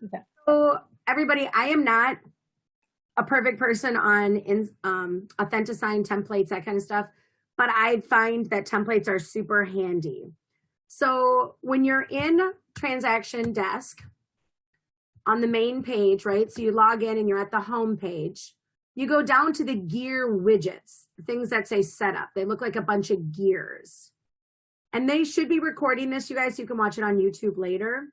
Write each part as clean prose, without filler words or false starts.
Okay. So everybody, I am not a perfect person on Authenticine templates, that kind of stuff, but I find that templates are super handy. So when you're in Transaction Desk on the main page, right? So you log in and you're at the home page. You go down to the gear widgets, things that say setup. They look like a bunch of gears. And they should be recording this, you guys, so you can watch it on YouTube later.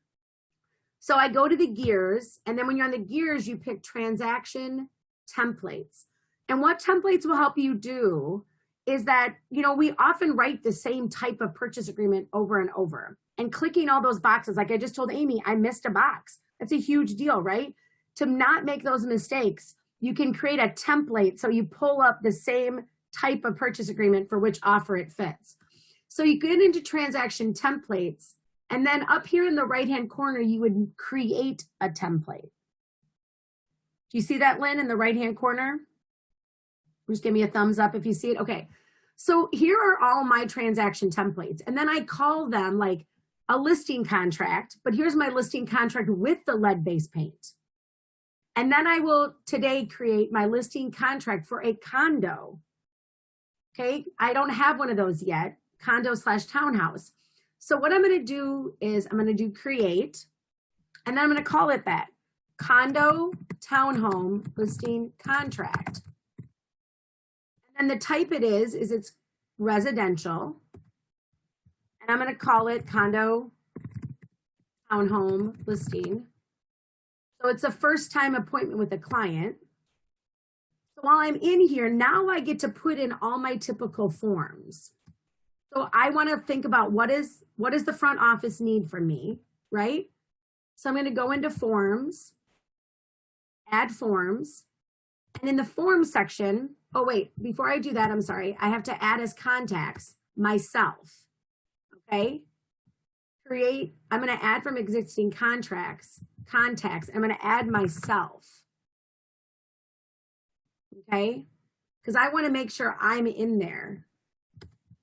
So I go to the gears, and then when you're on the gears, you pick transaction templates. And what templates will help you do is that, you know, we often write the same type of purchase agreement over and over. And clicking all those boxes, like I just told Amy, I missed a box. That's a huge deal, right? To not make those mistakes, you can create a template so you pull up the same type of purchase agreement for which offer it fits. So you get into transaction templates, and then up here in the right-hand corner, you would create a template. Do you see that, Lynn, in the right-hand corner? Just give me a thumbs up if you see it. Okay, so here are all my transaction templates, and then I call them like a listing contract, but here's my listing contract with the lead-based paint. And then I will today create my listing contract for a condo. Okay, I don't have one of those yet, condo/townhouse. So what I'm going to do is I'm going to do create, and then I'm going to call it that, condo townhome listing contract. And then the type it is it's residential, and I'm going to call it condo townhome listing. So it's a first time appointment with a client. So while I'm in here, now I get to put in all my typical forms. So I want to think about what does the front office need from me, right? So I'm going to go into forms, add forms, and in the forms section, oh wait, before I do that, I'm sorry, I have to add as contacts myself, okay? Create, I'm going to add from existing contacts, I'm going to add myself, okay? Because I want to make sure I'm in there.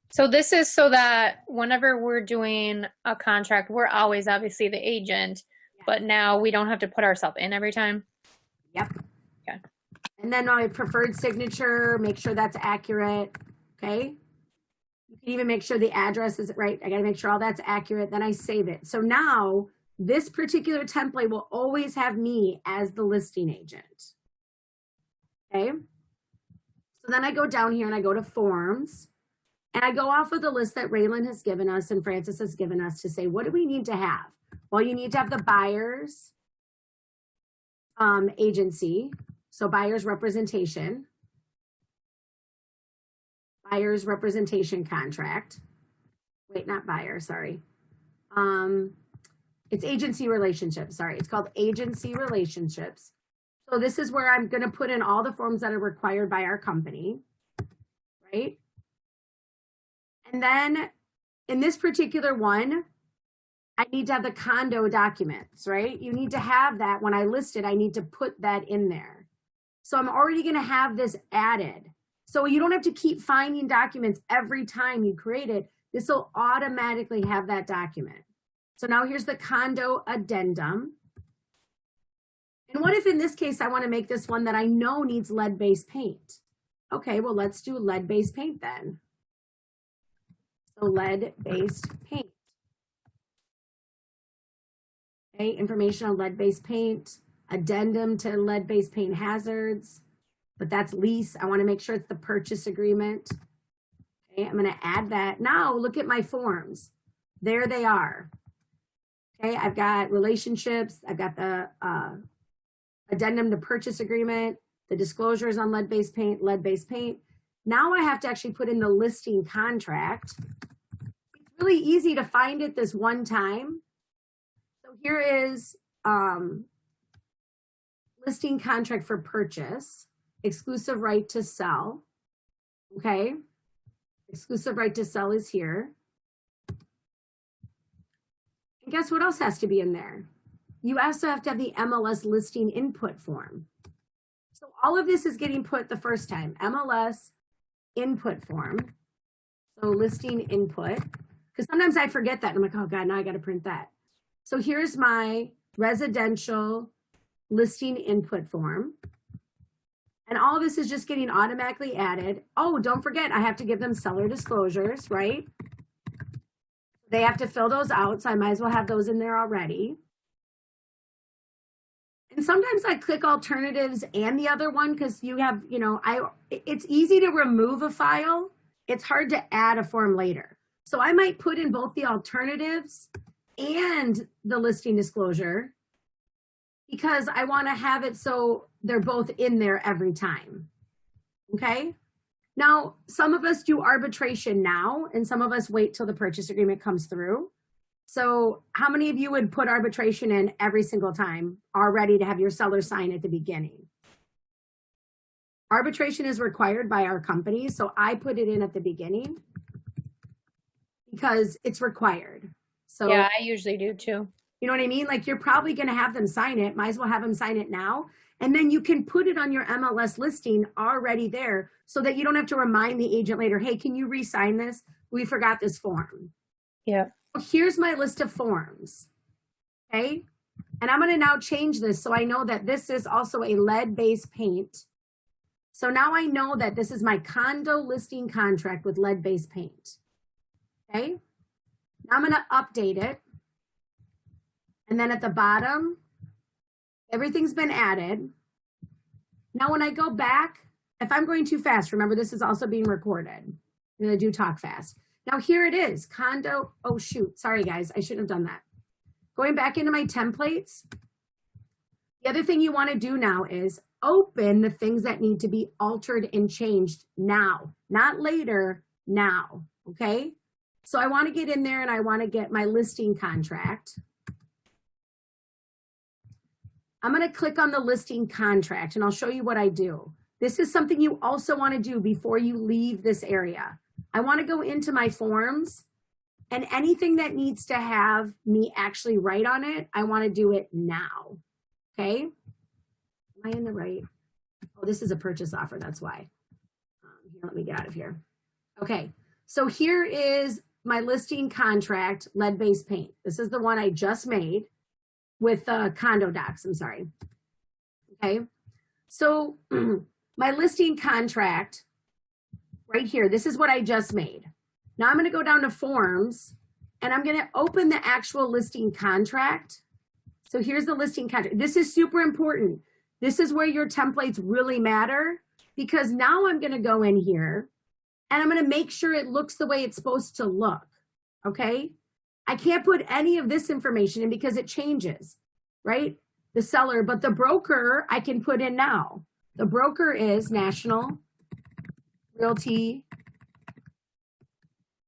So this is so that whenever we're doing a contract, we're always obviously the agent, but now we don't have to put ourselves in every time. Yep. Okay. And then my preferred signature, make sure that's accurate, okay? You can even make sure the address is right. I gotta make sure all that's accurate, then I save it. So now this particular template will always have me as the listing agent, okay? So then I go down here and I go to forms, and I go off of the list that Raylan has given us and Francis has given us to say, what do we need to have? Well, you need to have the buyer's agency, so buyer's representation contract. Wait, not buyer, sorry. It's agency relationships, sorry. It's called agency relationships. So this is where I'm gonna put in all the forms that are required by our company, right? And then in this particular one, I need to have the condo documents, right? You need to have that when I list it, I need to put that in there. So I'm already gonna have this added. So you don't have to keep finding documents every time you create it. This will automatically have that document. So now here's the condo addendum. And what if in this case, I wanna make this one that I know needs lead-based paint? Okay, well, let's do lead-based paint then. So lead-based paint. Okay, information on lead-based paint, addendum to lead-based paint hazards, but that's lease. I want to make sure it's the purchase agreement. Okay, I'm going to add that. Now look at my forms. There they are. Okay, I've got relationships. I've got the addendum to purchase agreement, the disclosures on lead-based paint, Now I have to actually put in the listing contract. It's really easy to find it this one time. So here is listing contract for purchase, exclusive right to sell, okay? Exclusive right to sell is here. And guess what else has to be in there? You also have to have the MLS listing input form. So all of this is getting put the first time, MLS input form. So listing input, because sometimes I forget that. I'm like, oh God, now I got to print that. So here's my residential listing input form. And all this is just getting automatically added. Oh, don't forget, I have to give them seller disclosures, right? They have to fill those out, so I might as well have those in there already. And sometimes I click alternatives and the other one because you have, you know, it's easy to remove a file. It's hard to add a form later. So I might put in both the alternatives and the listing disclosure because I want to have it so they're both in there every time. Okay. Now, some of us do arbitration now, and some of us wait till the purchase agreement comes through. So how many of you would put arbitration in every single time already to have your seller sign at the beginning? Arbitration is required by our company, so I put it in at the beginning because it's required. So yeah, I usually do too. You know what I mean? Like you're probably going to have them sign it. Might as well have them sign it now. And then you can put it on your MLS listing already there so that you don't have to remind the agent later, hey, can you re-sign this? We forgot this form. Yeah. Here's my list of forms. Okay. And I'm going to now change this so I know that this is also a lead-based paint. So now I know that this is my condo listing contract with lead-based paint. Okay. Now I'm going to update it. And then at the bottom, everything's been added. Now when I go back, if I'm going too fast, remember this is also being recorded. I'm going to do talk fast. Now here it is, condo. Oh shoot, sorry guys, I shouldn't have done that. Going back into my templates. The other thing you want to do now is open the things that need to be altered and changed now, not later, now, okay? So I want to get in there and I want to get my listing contract. I'm going to click on the listing contract and I'll show you what I do. This is something you also want to do before you leave this area. I want to go into my forms and anything that needs to have me actually write on it, I want to do it now. Okay. Am I in the right? Oh, this is a purchase offer. That's why. Here, let me get out of here. Okay. So here is my listing contract, lead-based paint. This is the one I just made with condo docs. I'm sorry. Okay. So my listing contract right here, this is what I just made. Now I'm going to go down to forms and I'm going to open the actual listing contract. So here's the listing contract. This is super important. This is where your templates really matter because now I'm going to go in here and I'm going to make sure it looks the way it's supposed to look. Okay. I can't put any of this information in because it changes, right? The seller, but the broker I can put in now. The broker is National Realty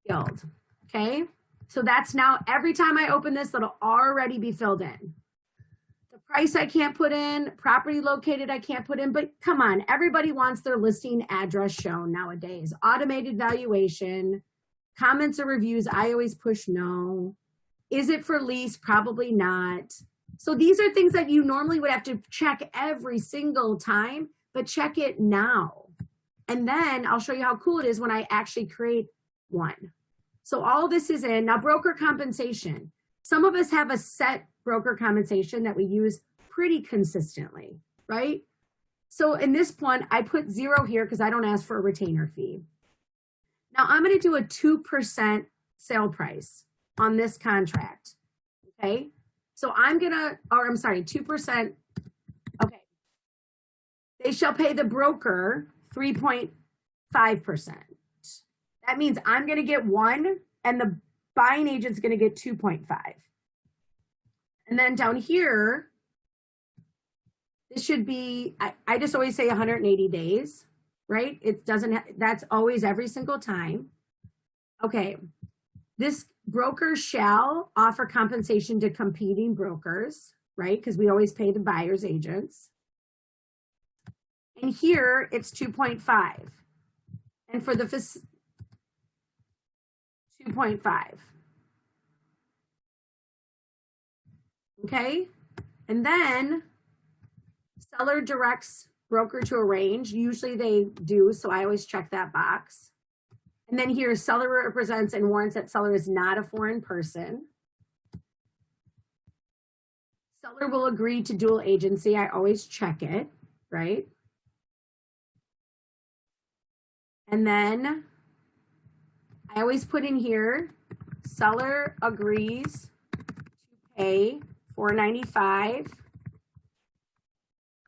Guild. Okay. So that's now every time I open this, it'll already be filled in. The price I can't put in, property located I can't put in, but come on, everybody wants their listing address shown nowadays. Automated valuation, comments or reviews, I always push no. Is it for lease? Probably not. So these are things that you normally would have to check every single time, but check it now. And then I'll show you how cool it is when I actually create one. So all this is in. Now broker compensation. Some of us have a set broker compensation that we use pretty consistently, right? So in this one, I put 0 here because I don't ask for a retainer fee. Now I'm going to do a 2% sale price on this contract, okay? So I'm going to, or I'm sorry, 2%, okay. They shall pay the broker 3.5%. That means I'm going to get 1 and the buying agent's going to get 2.5. And then down here, this should be, I just always say 180 days, right? It doesn't, that's always every single time. Okay, this broker shall offer compensation to competing brokers, right? Because we always pay the buyer's agents. And here it's 2.5. And for the 2.5. Okay, and then seller directs broker to arrange. Usually they do, so I always check that box. And then here, seller represents and warrants that seller is not a foreign person. Seller will agree to dual agency. I always check it, right? And then I always put in here, seller agrees to pay $4.95,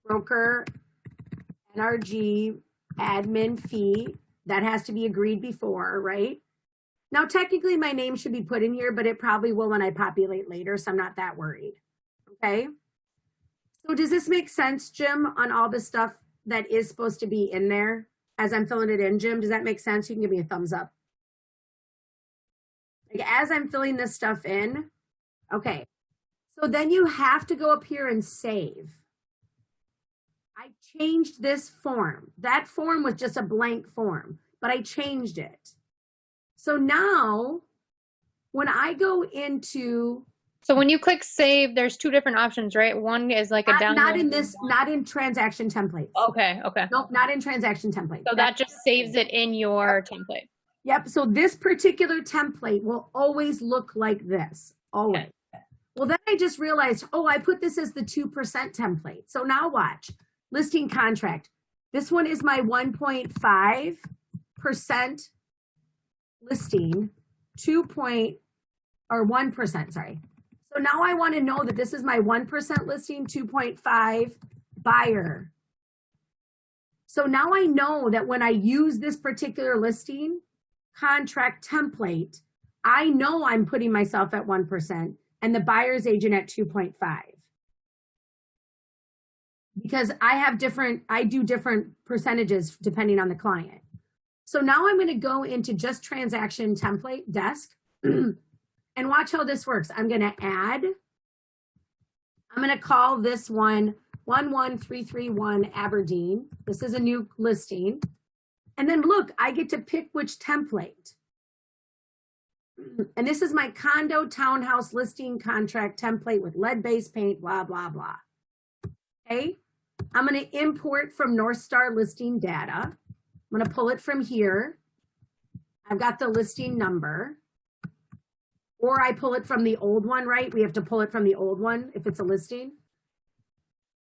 broker NRG admin fee. That has to be agreed before, right? Now, technically my name should be put in here, but it probably will when I populate later, so I'm not that worried, okay? So does this make sense, Jim, on all the stuff that is supposed to be in there as I'm filling it in, Jim? Does that make sense? You can give me a thumbs up. Like as I'm filling this stuff in, okay. So then you have to go up here and save. I changed this form. That form was just a blank form, but I changed it. So now when I go into, So when you click save, there's two different options, right? One is like a download. not in this, not in transaction templates. Okay, okay. Nope, not in transaction templates. So that just saves it in your template. Yep, so this particular template will always look like this, always. Okay. Well, then I just realized, oh, I put this as the 2% template. So now watch, listing contract. This one is my 1.5% listing, 1%, sorry. So now I want to know that this is my 1% listing, 2.5 buyer. So now I know that when I use this particular listing contract template, I know I'm putting myself at 1% and the buyer's agent at 2.5. Because I do different percentages depending on the client. So now I'm going to go into just transaction template desk and watch how this works. I'm going to add, I'm going to call this one 11331 Aberdeen. This is a new listing. And then look, I get to pick which template. And this is my condo townhouse listing contract template with lead-based paint, blah, blah, blah. Okay, I'm going to import from North Star listing data. I'm going to pull it from here. I've got the listing number. Or I pull it from the old one, right? We have to pull it from the old one if it's a listing.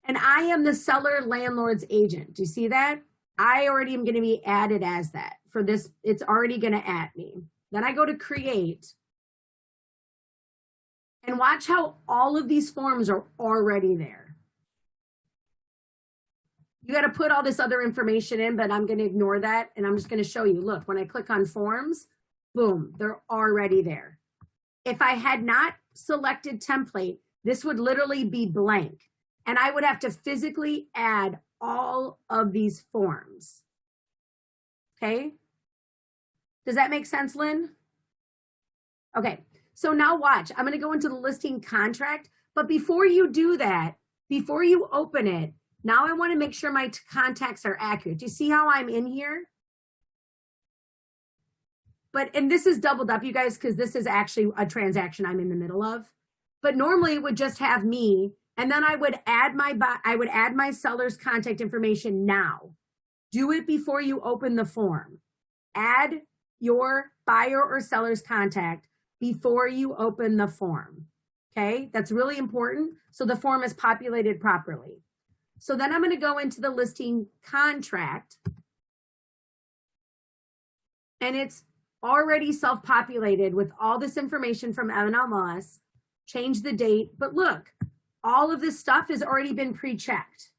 And I am the seller landlord's agent. Do you see that? I already am going to be added as that. For this, it's already going to add me. Then I go to create. And watch how all of these forms are already there. You got to put all this other information in, but I'm going to ignore that. And I'm just going to show you, look, when I click on forms, boom, they're already there. If I had not selected template, this would literally be blank. And I would have to physically add all of these forms. Okay. Does that make sense, Lynn? Okay. So now watch, I'm going to go into the listing contract, but before you do that, before you open it, now I want to make sure my contacts are accurate. Do you see how I'm in here? And this is doubled up, you guys, because this is actually a transaction I'm in the middle of. But normally it would just have me, and then I would add my seller's contact information now. Do it before you open the form. Add your buyer or seller's contact before you open the form. Okay, that's really important. So the form is populated properly. So then I'm going to go into the listing contract, and it's already self-populated with all this information from MLS, change the date, but look, all of this stuff has already been pre-checked.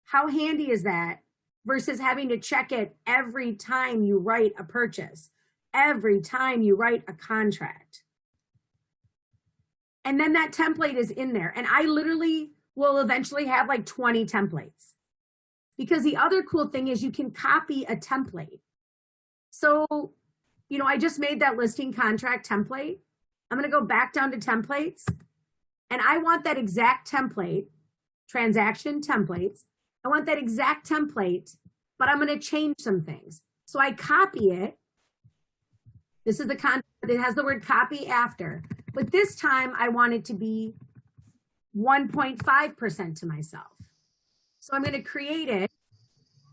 How handy is that versus having to check it every time you write a purchase, every time you write a contract. And then that template is in there. And I literally will eventually have like 20 templates. Because the other cool thing is you can copy a template. So, you know, I just made that listing contract template. I'm going to go back down to templates. And I want that exact template, transaction templates. I want that exact template, but I'm going to change some things. So I copy it. This is the contract. It has the word copy after. But this time I want it to be 1.5% to myself. So I'm going to create it.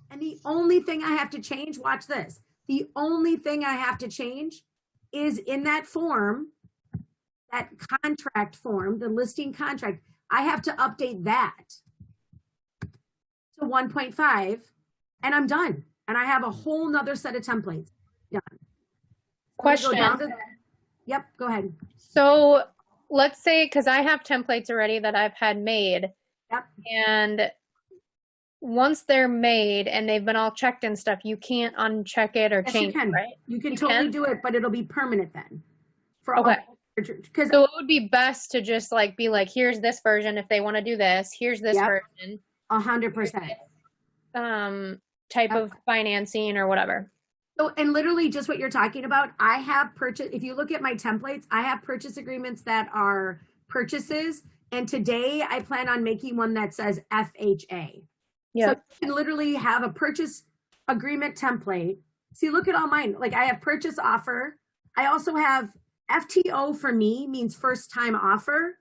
And the only thing I have to change, watch this. The only thing I have to change is in that form, that contract form, the listing contract, I have to update that to 1.5 and I'm done. And I have a whole nother set of templates done. Question. Yep, go ahead. So let's say, because I have templates already that I've had made. Yep. And once they're made and they've been all checked and stuff, you can't uncheck it or change it, right? You can totally do it, but it'll be permanent then. Okay. Because so it would be best to just like be like, here's this version if they want to do this. Here's this version. 100%. Type of financing or whatever. So, and literally just what you're talking about, I have purchase, if you look at my templates, I have purchase agreements that are purchases. And today I plan on making one that says FHA. Yeah. So you can literally have a purchase agreement template. See, look at all mine. Like I have purchase offer. I also have FTO for me means first time offer.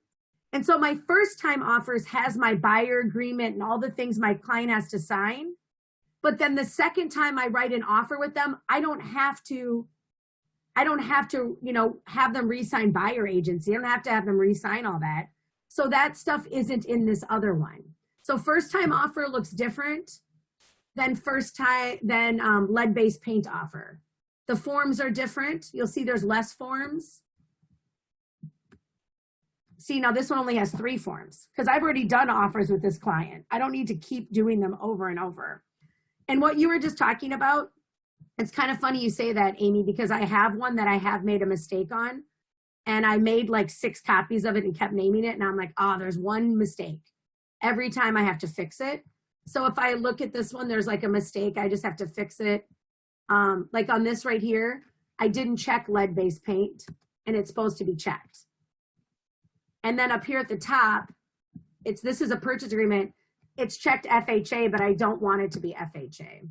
And so my first time offers has my buyer agreement and all the things my client has to sign. But then the second time I write an offer with them, I don't have to, you know, have them re-sign buyer agency. I don't have to have them re-sign all that. So that stuff isn't in this other one. So first time offer looks different than lead-based paint offer. The forms are different. You'll see there's less forms. See, now this one only has 3 forms because I've already done offers with this client. I don't need to keep doing them over and over. And what you were just talking about, it's kind of funny you say that, Amy, because I have one that I have made a mistake on. And I made like 6 copies of it and kept naming it. And I'm like, oh, there's one mistake. Every time I have to fix it. So if I look at this one, there's like a mistake. I just have to fix it. Like on this right here, I didn't check lead-based paint and it's supposed to be checked. And then up here at the top, this is a purchase agreement. It's checked FHA, but I don't want it to be FHA.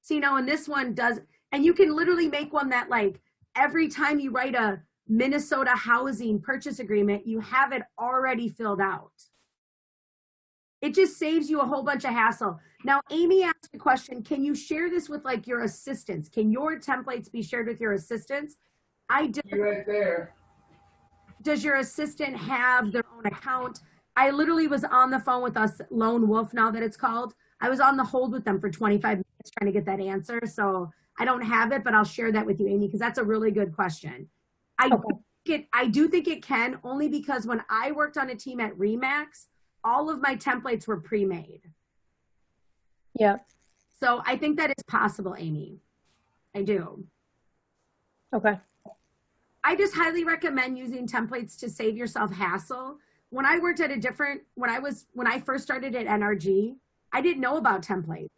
So, you know, and this one does, and you can literally make one that like every time you write a Minnesota housing purchase agreement, you have it already filled out. It just saves you a whole bunch of hassle. Now, Amy asked a question, can you share this with like your assistants? Can your templates be shared with your assistants? I did. Right there. Does your assistant have their own account? I literally was on the phone with us, Lone Wolf now that it's called. I was on the hold with them for 25 minutes trying to get that answer. So I don't have it, but I'll share that with you, Amy, because that's a really good question. I do think it can, only because when I worked on a team at Remax, all of my templates were pre-made. Yeah. So I think that is possible, Amy. I do. Okay. I just highly recommend using templates to save yourself hassle. When I worked at when I first started at NRG, I didn't know about templates.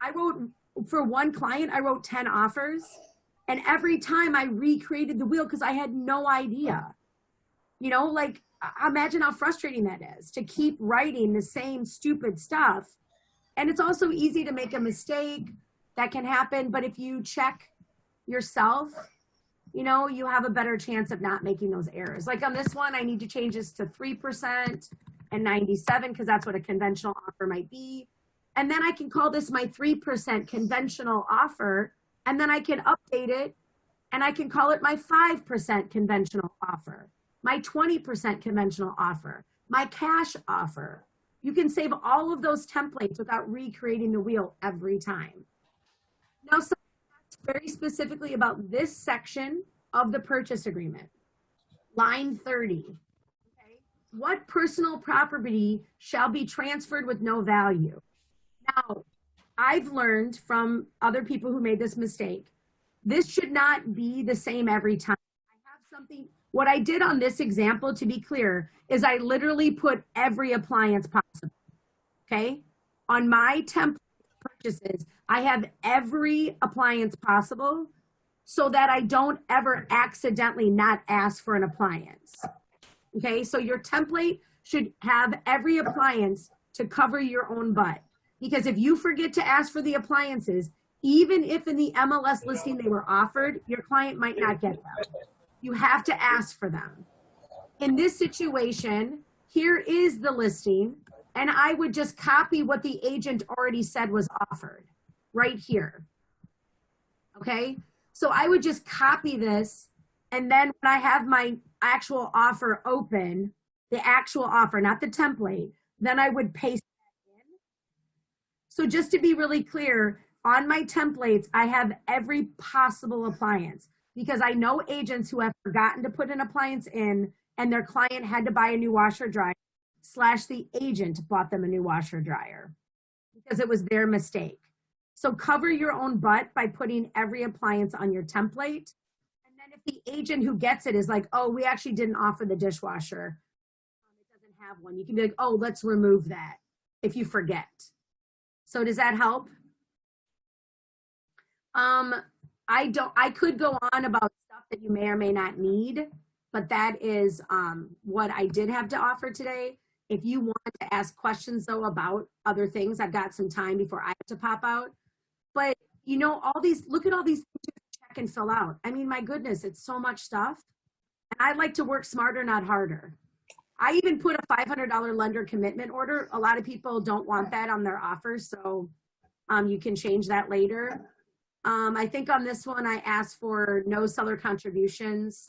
I wrote for one client, I wrote 10 offers. And every time I recreated the wheel because I had no idea. You know, like imagine how frustrating that is to keep writing the same stupid stuff. And it's also easy to make a mistake that can happen. But if you check yourself, you know, you have a better chance of not making those errors. Like on this one, I need to change this to 3% and 97 because that's what a conventional offer might be. And then I can call this my 3% conventional offer. And then I can update it and I can call it my 5% conventional offer, my 20% conventional offer, my cash offer. You can save all of those templates without recreating the wheel every time. Now, very specifically about this section of the purchase agreement. Line 30, okay? What personal property shall be transferred with no value? Now, I've learned from other people who made this mistake, this should not be the same every time. I have something, what I did on this example, to be clear, is I literally put every appliance possible, okay? On my template purchases, I have every appliance possible so that I don't ever accidentally not ask for an appliance. Okay, so your template should have every appliance to cover your own butt. Because if you forget to ask for the appliances, even if in the MLS listing they were offered, your client might not get them. You have to ask for them. In this situation, here is the listing. And I would just copy what the agent already said was offered right here. Okay, so I would just copy this. And then when I have my actual offer open, the actual offer, not the template, then I would paste that in. So just to be really clear, on my templates, I have every possible appliance because I know agents who have forgotten to put an appliance in and their client had to buy a new washer dryer / the agent bought them a new washer dryer because it was their mistake. So cover your own butt by putting every appliance on your template. And then if the agent who gets it is like, oh, we actually didn't offer the dishwasher, it doesn't have one, you can be like, oh, let's remove that if you forget. So does that help? I could go on about stuff that you may or may not need, but that is what I did have to offer today. If you want to ask questions though about other things, I've got some time before I have to pop out. But you know, all these, look at all these things you can check and fill out. I mean, my goodness, it's so much stuff. And I like to work smarter, not harder. I even put a $500 lender commitment order. A lot of people don't want that on their offers, so you can change that later. I think on this one, I asked for no seller contributions.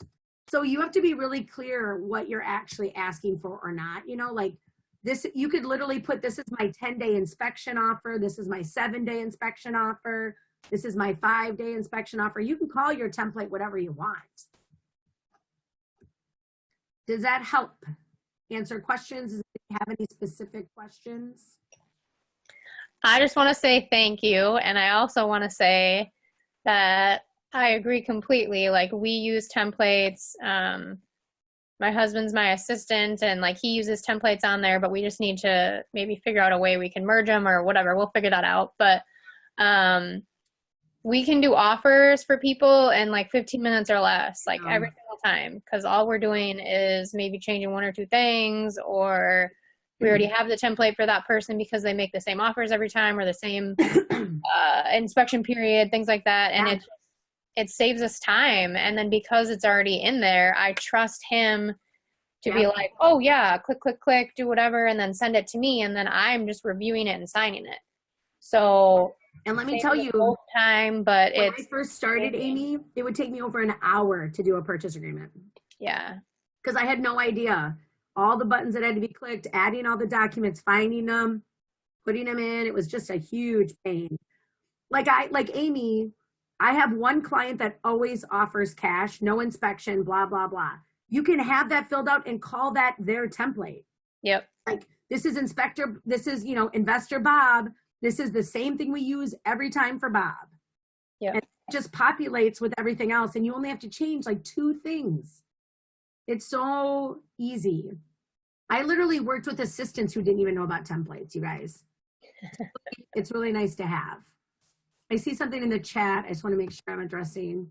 So you have to be really clear what you're actually asking for or not. You know, like this, you could literally put, this is my 10-day inspection offer. This is my 7-day inspection offer. This is my 5-day inspection offer. You can call your template whatever you want. Does that help answer questions? Does you have any specific questions? I just want to say thank you. And I also want to say that I agree completely. Like, we use templates. My husband's my assistant, and like he uses templates on there, but we just need to maybe figure out a way we can merge them or whatever. We'll figure that out. But we can do offers for people in like 15 minutes or less, like every single time, because all we're doing is maybe changing 1 or 2 things, or we already have the template for that person because they make the same offers every time or the same inspection period, things like that. And it saves us time. And then because it's already in there, I trust him to be like, oh yeah, click, click, click, do whatever, and then send it to me. And then I'm just reviewing it and signing it. So, and let me tell you, time, but when I first started, Amy, it would take me over an hour to do a purchase agreement. Yeah. Because I had no idea. All the buttons that had to be clicked, adding all the documents, finding them, putting them in. It was just a huge pain. Like Amy, I have one client that always offers cash, no inspection, blah, blah, blah. You can have that filled out and call that their template. Yep. Like, this is Investor Bob. This is the same thing we use every time for Bob. Yep. And it just populates with everything else. And you only have to change like 2 things. It's so easy. I literally worked with assistants who didn't even know about templates, you guys. It's really nice to have. I see something in the chat. I just want to make sure I'm addressing.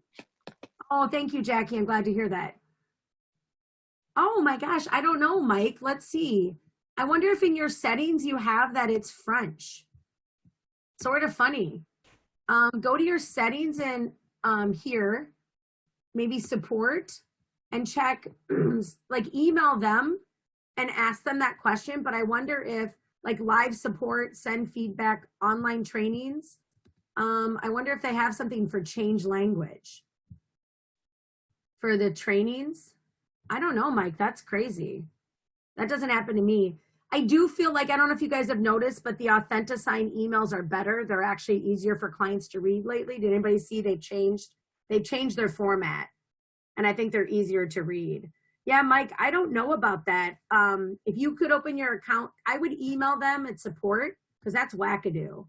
Oh, thank you, Jackie. I'm glad to hear that. Oh my gosh, I don't know, Mike. Let's see. I wonder if in your settings you have that it's French. Sort of funny. Go to your settings and here, maybe support, and check, like email them and ask them that question. But I wonder if like live support, send feedback, online trainings. I wonder if they have something for change language for the trainings. I don't know, Mike, that's crazy. That doesn't happen to me. I do feel like, I don't know if you guys have noticed, but the Authentisign emails are better. They're actually easier for clients to read lately. Did anybody see they've changed their format? And I think they're easier to read. Yeah, Mike, I don't know about that. If you could open your account, I would email them at support, because that's wackadoo.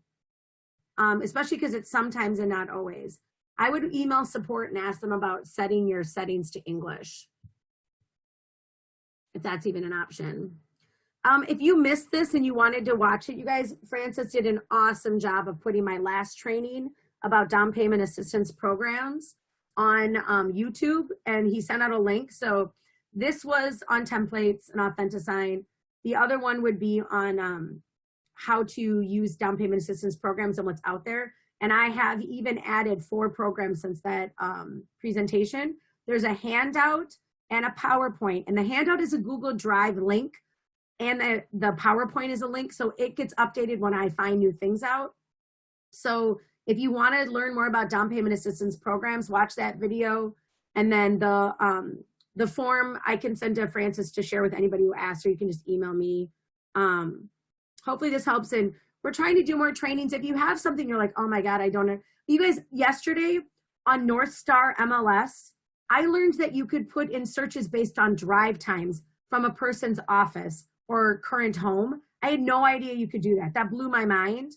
Especially because it's sometimes and not always. I would email support and ask them about setting your settings to English, if that's even an option. If you missed this and you wanted to watch it, you guys, Francis did an awesome job of putting my last training about down payment assistance programs on YouTube, and he sent out a link. So this was on templates and Authentisign. The other one would be on how to use down payment assistance programs and what's out there. And I have even added 4 programs since that presentation. There's a handout and a PowerPoint, and the handout is a Google Drive link, and the PowerPoint is a link, so it gets updated when I find new things out. So if you want to learn more about down payment assistance programs, watch that video. And then the The form I can send to Francis to share with anybody who asks, or you can just email me. Hopefully this helps. And we're trying to do more trainings. If you have something you're like, oh my God, I don't know. You guys, yesterday on North Star MLS, I learned that you could put in searches based on drive times from a person's office or current home. I had no idea you could do that. That blew my mind.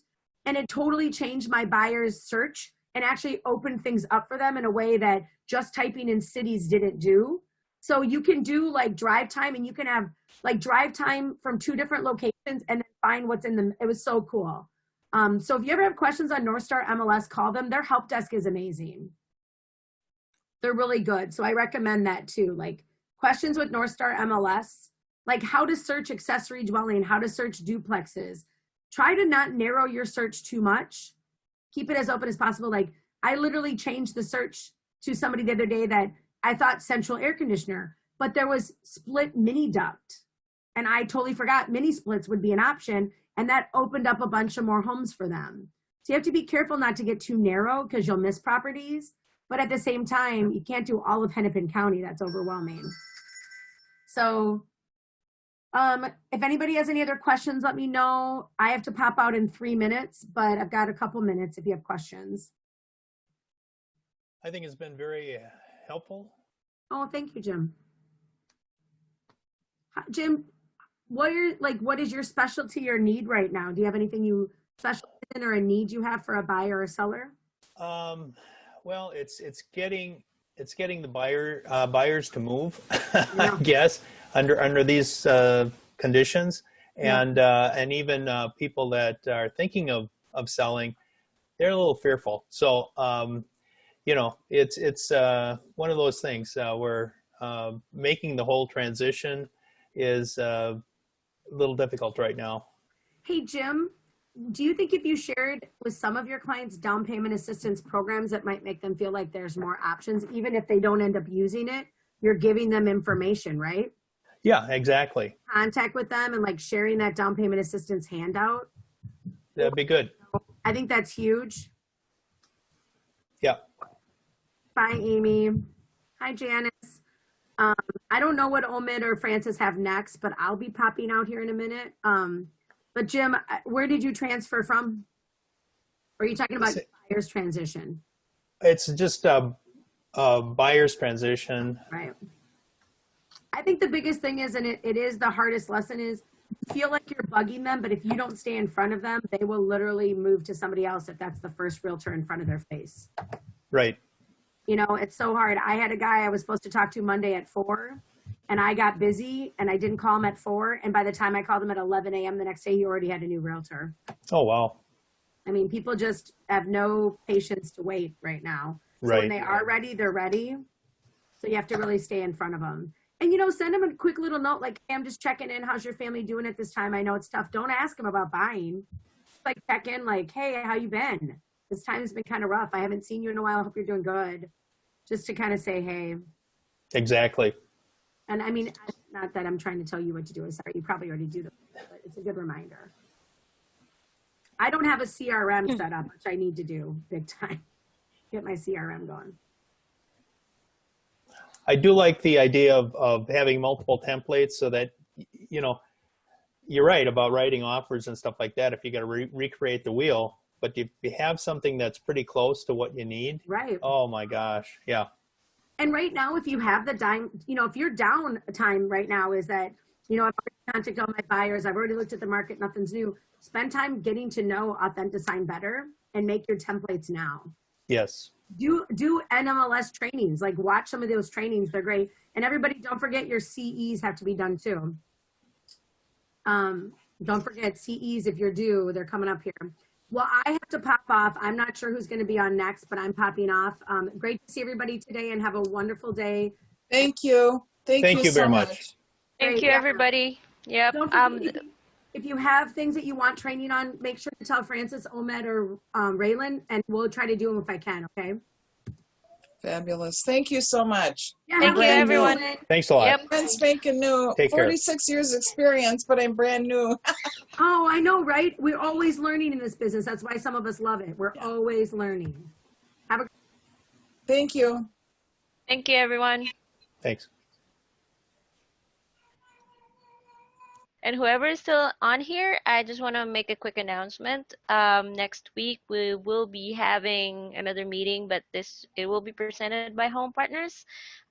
And it totally changed my buyer's search and actually opened things up for them in a way that just typing in cities didn't do. So you can do like drive time, and you can have like drive time from 2 different locations and then find what's in them. It was so cool. So if you ever have questions on North Star MLS, call them. Their help desk is amazing. They're really good. So I recommend that too. Like questions with North Star MLS, like how to search accessory dwelling, how to search duplexes. Try to not narrow your search too much. Keep it as open as possible. Like I literally changed the search to somebody the other day that I thought central air conditioner, but there was split mini duct. And I totally forgot mini splits would be an option. And that opened up a bunch of more homes for them. So you have to be careful not to get too narrow because you'll miss properties. But at the same time, you can't do all of Hennepin County. That's overwhelming. So if anybody has any other questions, let me know. I have to pop out in 3 minutes, but I've got a couple minutes if you have questions. I think it's been very helpful. Oh, thank you, Jim. Jim, what is your specialty or need right now? Do you have anything you specialize in or a need you have for a buyer or a seller? Well, it's getting the buyers to move, I guess, under these conditions, and even people that are thinking of selling, they're a little fearful. So you know, it's one of those things where making the whole transition is a little difficult right now. Hey, Jim, do you think if you shared with some of your clients down payment assistance programs, that might make them feel like there's more options, even if they don't end up using it? You're giving them information, right? Yeah, exactly. Contact with them and like sharing that down payment assistance handout. That'd be good. I think that's huge. Yeah. Bye, Amy. Hi, Janice. I don't know what Omid or Francis have next, but I'll be popping out here in a minute. But Jim, where did you transfer from? Or are you talking about buyer's transition? It's just a buyer's transition. Right. I think the biggest thing is, and it is the hardest lesson, is feel like you're bugging them, but if you don't stay in front of them, they will literally move to somebody else if that's the first realtor in front of their face. Right. You know, it's so hard. I had a guy I was supposed to talk to Monday at 4, and I got busy and I didn't call him at 4. And by the time I called him at 11 a.m. the next day, he already had a new realtor. Oh, wow. I mean, people just have no patience to wait right now. So Right. when they are ready, they're ready. So you have to really stay in front of them. And, you know, send them a quick little note like, hey, I'm just checking in. How's your family doing at this time? I know it's tough. Don't ask them about buying. Just like check in like, hey, how you been? This time has been kind of rough. I haven't seen you in a while. I hope you're doing good. Just to kind of say, hey. Exactly. And I mean, not that I'm trying to tell you what to do. I'm sorry, you probably already do that, but it's a good reminder. I don't have a CRM set up, which I need to do big time. Get my CRM going. I do like the idea of having multiple templates so that, you know, you're right about writing offers and stuff like that if you got to recreate the wheel. But if you have something that's pretty close to what you need, right? Oh my gosh, yeah. And right now, if you have the time, you know, if your down time right now is that, you know, I've already contacted all my buyers, I've already looked at the market, nothing's new. Spend time getting to know Authenticign better and make your templates now. Yes. Do NMLS trainings, like watch some of those trainings, they're great. And everybody, don't forget your CEs have to be done too. Don't forget CEs if you're due, they're coming up here. Well, I have to pop off. I'm not sure who's going to be on next, but I'm popping off. Great to see everybody today and have a wonderful day. Thank you. Thank you very so much. Thank you, everybody. Yep. Don't forget, if you have things that you want training on, make sure to tell Francis, Omed, or Raylan, and we'll try to do them if I can, okay? Fabulous. Thank you so much. Yeah, Thank you, everyone. Thanks a lot. Yep. Brand spanking new. Take care. 46 years experience, but I'm brand new. Oh, I know, right? We're always learning in this business. That's why some of us love it. We're always learning. Have a Thank you. Thank you, everyone. Thanks. And whoever is still on here, I just want to make a quick announcement. Next week we will be having another meeting, but it will be presented by Home Partners.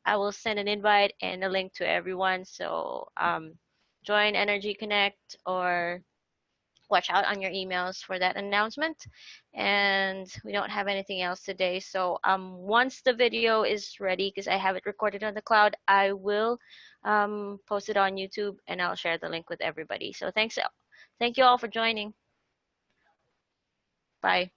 I will send an invite and a link to everyone. So join NRG Connect or watch out on your emails for that announcement. And we don't have anything else today. So once the video is ready, because I have it recorded on the cloud, I will post it on YouTube and I'll share the link with everybody. So thank you all for joining. Bye.